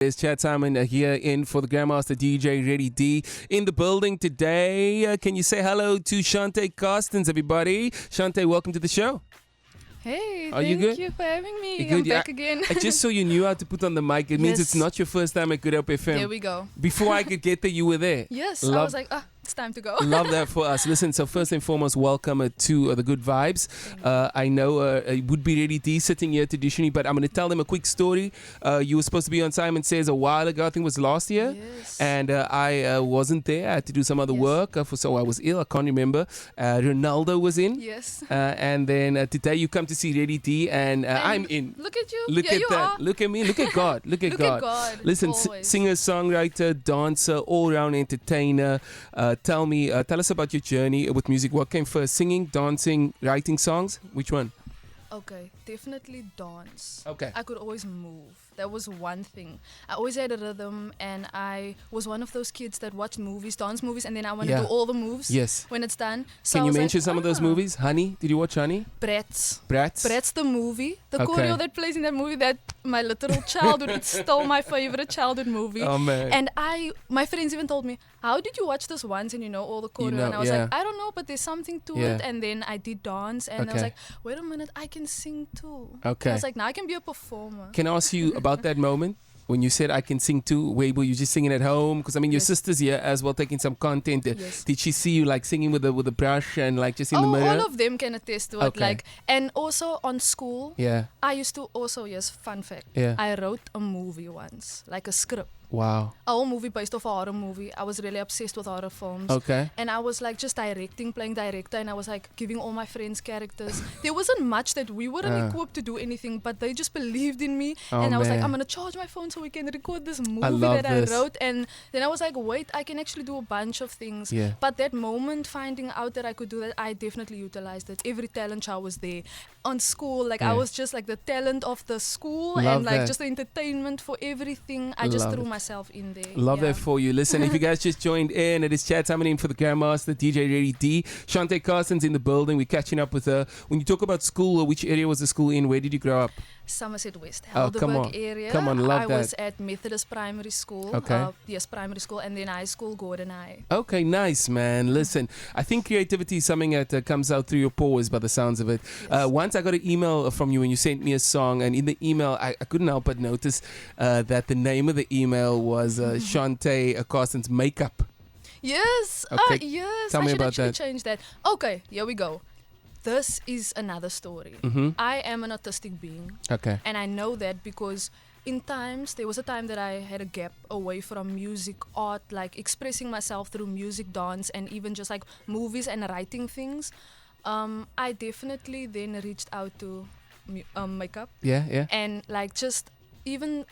There's Chad Simon here in for the Grandmaster DJ Ready D in the building today. Can you say hello to Chante Carstens, everybody? Chante, welcome to the show. Hey, Are you good? Thank you for having me. You I'm good? back again. I just saw you knew how to put on the mic. It means Yes. it's not your first time at Good Up FM. There we go. Before I could get there, you were there. Yes, I Love- was like, it's time to go. Love that for us. Listen, so first and foremost, welcome to the Good Vibes. I know it would be Ready D sitting here traditionally, but I'm going to tell them a quick story. You were supposed to be on Simon Says a while ago. I think it was last year. Yes. And I wasn't there. I had to do some other Yes. work. So I was ill. I can't remember. Ronaldo was in. Yes. And then today you come to see Ready D, and I'm in. Look at you. Look yeah, at you that. are. Look at me. Look at God. Look at Look God. at God. Listen, always. singer, songwriter, dancer, all-round entertainer. Tell us about your journey with music. What came first? Singing, dancing, writing songs? Which one? Okay, definitely dance. Okay. I could always move. That was one thing. I always had a rhythm, and I was one of those kids that watched movies, dance movies, and then I want to Yeah. do all the moves Yes. when it's done. So Can I you was mention like, some of those movies? Honey? Did you watch Honey? Bratz. Bratz? Bratz the movie. The Okay. choreo that plays in that movie, that my literal childhood, it's still my favorite childhood movie. Oh, man. And my friends even told me, how did you watch this once and you know all the choreo? You know, and I was yeah. like, I don't know, but there's something to Yeah. it. And then I did dance, and I was Okay. like, wait a minute, I can sing too. Okay. I was like, now I can be a performer. Can I ask you about that moment? When you said I can sing too, were you just singing at home? Because I mean, your Yes. sister's here as well, taking some content. Yes. Did she see you like singing with a brush and like just in the mirror? All of them can attest to it. Okay. Like, and also on school, Yeah. I used to also, yes, fun fact, Yeah. I wrote a movie once, like a script. Wow. A whole movie based off a horror movie. I was really obsessed with horror films. Okay. And I was like just playing director, and I was like giving all my friends characters. There wasn't much that we weren't equipped to do anything, but they just believed in me. Oh, and I was like, man. I'm gonna charge my phone so we can record this movie love that this. I wrote. And then I was like, wait, I can actually do a bunch of things. Yeah. But that moment, finding out that I could do that, I definitely utilized it. Every talent show was there. On school, like Yeah. I was just like the talent of the school, Love and like that. just the entertainment for everything. I just Love threw it. myself in there. Love Yeah. that for you. Listen, if you guys just joined in, it is Chad Simon in for the Grandmaster, DJ Ready D. Chante Carstens in the building. We're catching up with her. When you talk about school, which area was the school in? Where did you grow up? Somerset West, Oh, come on. Helderberg area. Come on, love I that. was at Methodist Primary School. Okay. Yes, primary school, and then high school, Gordon High. Okay, nice, man. Listen, I think creativity is something that comes out through your pores by the sounds of it. Yes. Once I got an email from you and you sent me a song, and in the email, I couldn't help but notice that the name of the email was Chante Carstens Makeup. Yes, Okay, yes. tell I me should about actually that. change that. Okay, here we go. This is another story. Mm-hmm. I am an autistic being, Okay. and I know that because there was a time that I had a gap away from music, art, like expressing myself through music, dance, and even just like movies and writing things. I definitely then reached out to makeup Yeah, yeah. and like just even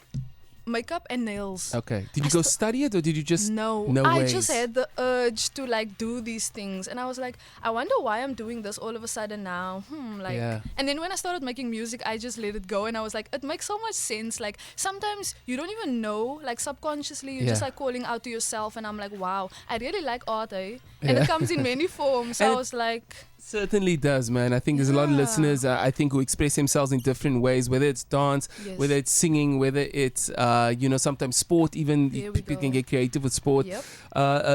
makeup and nails. Okay. Did you I go st- study it or did you just... No, No I ways. just had the urge to like do these things, and I was like, I wonder why I'm doing this all of a sudden now. Yeah. And then when I started making music, I just let it go, and I was like, it makes so much sense. Like sometimes you don't even know, like subconsciously you're just Yeah. like calling out to yourself, and I'm like, wow, I really like art, eh? Yeah. And it comes in many forms. So And I it- was like, Certainly does, man. I think there's a lot of Yeah. listeners, I think, who express themselves in different ways, whether it's dance, yes. whether it's singing, whether it's, sometimes sport, even There we people go. can get creative with sport. Yep.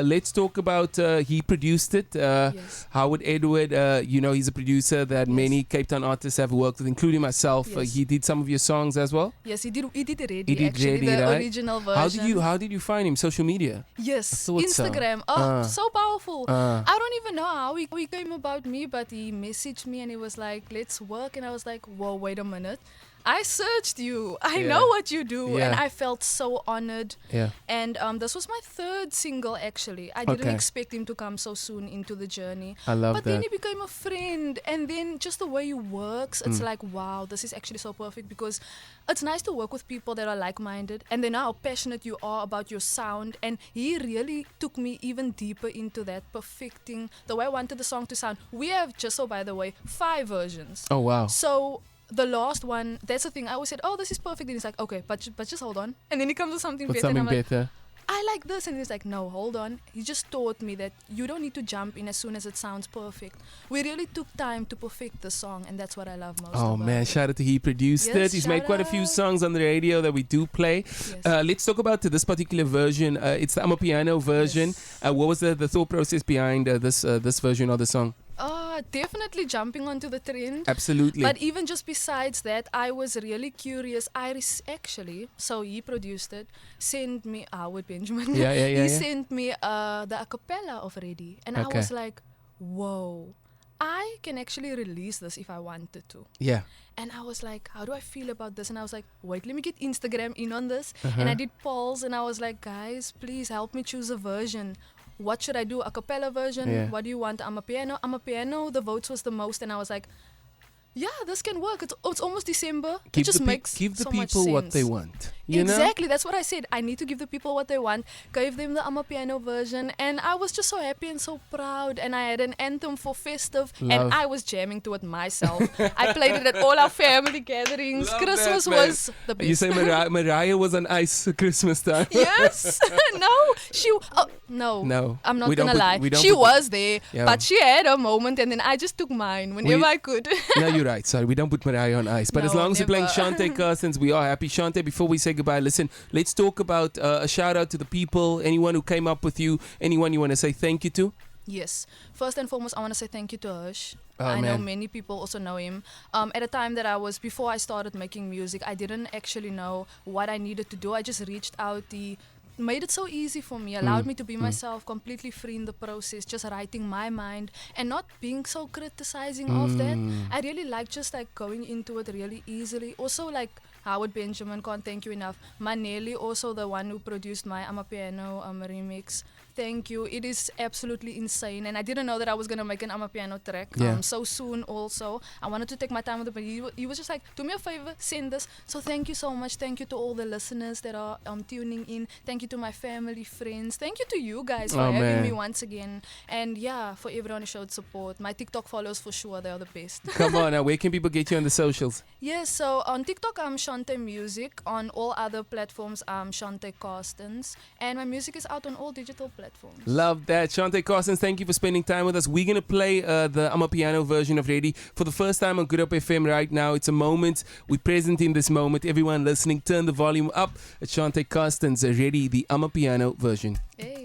Let's talk about, he produced it, Yes. Howard Edward, he's a producer that Yes. many Cape Town artists have worked with, including myself. Yes. He did some of your songs as well. Yes, he did Ready, He did actually, Ready, the right? original version. How did you find him? Social media? Yes, thought so. Instagram. Oh, Ah. so powerful. Uh, I don't even know how he came about me, but he messaged me and he was like, let's work. And I was like, whoa, wait a minute. I searched you. I Yeah. know what you do. Yeah. And I felt so honored. yeah. And this was my third single, actually. I didn't Okay. expect him to come so soon into the journey. I love But that. then he became a friend. And then just the way he works, it's Mm. like, wow, this is actually so perfect, because it's nice to work with people that are like-minded and they know how passionate you are about your sound. And he really took me even deeper into that, perfecting the way I wanted the song to sound. We have, just so by the way, 5 versions. Oh, wow. So the last one, that's the thing. I always said, oh, this is perfect. And he's like, okay, but just hold on. And then he comes with something But better. something And I'm like, better. I like this. And he's like, no, hold on. He just taught me that you don't need to jump in as soon as it sounds perfect. We really took time to perfect the song, and that's what I love most Oh about man, it. shout out to he produced Yes, it. He's made shout quite a few out. songs on the radio that we do play. Yes. Let's talk about this particular version. It's the Amapiano version. Yes. What was the thought process behind this version of the song? Definitely jumping onto the trend. Absolutely. But even just besides that, I was really curious. Iris actually, so he produced it, sent me Howard Benjamin. Yeah. He sent me the a cappella of Ready. And Okay. I was like, whoa, I can actually release this if I wanted to. Yeah. And I was like, how do I feel about this? And I was like, wait, let me get Instagram in on this. Uh-huh. And I did polls and I was like, guys, please help me choose a version. What should I do? A cappella version? Yeah. What do you want? I'm a piano. The votes was the most. And I was like, yeah, this can work. It's almost December. It just makes give the so much people what sense. they want. You know? Exactly, that's what I said. I need to give the people what they want. Gave them the Amapiano version, and I was just so happy and so proud. And I had an anthem for festive, Love. and I was jamming to it myself. I played it at all our family gatherings. Love Christmas that, man. was the best. You say Mariah was on ice at Christmas time. Yes. No. No. I'm not We don't gonna put- lie. we don't She put- was there, Yeah. but she had a moment, and then I just took mine whenever I could. No, you're right. Sorry, we don't put Mariah on ice. But as No, long as you're playing never. Chante Carstens, we are happy. Chante, before we say goodbye, listen, let's talk about a shout out to the people, anyone who came up with you, anyone you want to say thank you to. Yes. First and foremost, I want to say thank you to Hirsch. Oh, I know man. many people also know him. At a time that before I started making music, I didn't actually know what I needed to do. I just reached out. He made it so easy for me, allowed me to be myself, completely free in the process, just writing my mind and not being so criticizing of that. I really like just like going into it really easily. Also like Howard Benjamin, can't thank you enough. Maneli, also the one who produced my Amapiano remix. Thank you. It is absolutely insane. And I didn't know that I was going to make an Amapiano track Yeah. so soon also. I wanted to take my time with it, but he was just like, do me a favor, send this. So thank you so much. Thank you to all the listeners that are tuning in. Thank you to my family, friends. Thank you to you guys for Oh, having man. me once again. And yeah, for everyone who showed support. My TikTok followers for sure, they are the best. Come on, now, where can people get you on the socials? Yes, so on TikTok I'm Chante Music. On all other platforms I'm Chante Carstens. And my music is out on all digital platforms. Love that. Chante Carstens, thank you for spending time with us. We're going to play the Amapiano version of Ready for the first time on Good Up FM right now. It's a moment. We're present in this moment. Everyone listening, turn the volume up. Chante Carstens, Ready, the Amapiano version. Hey.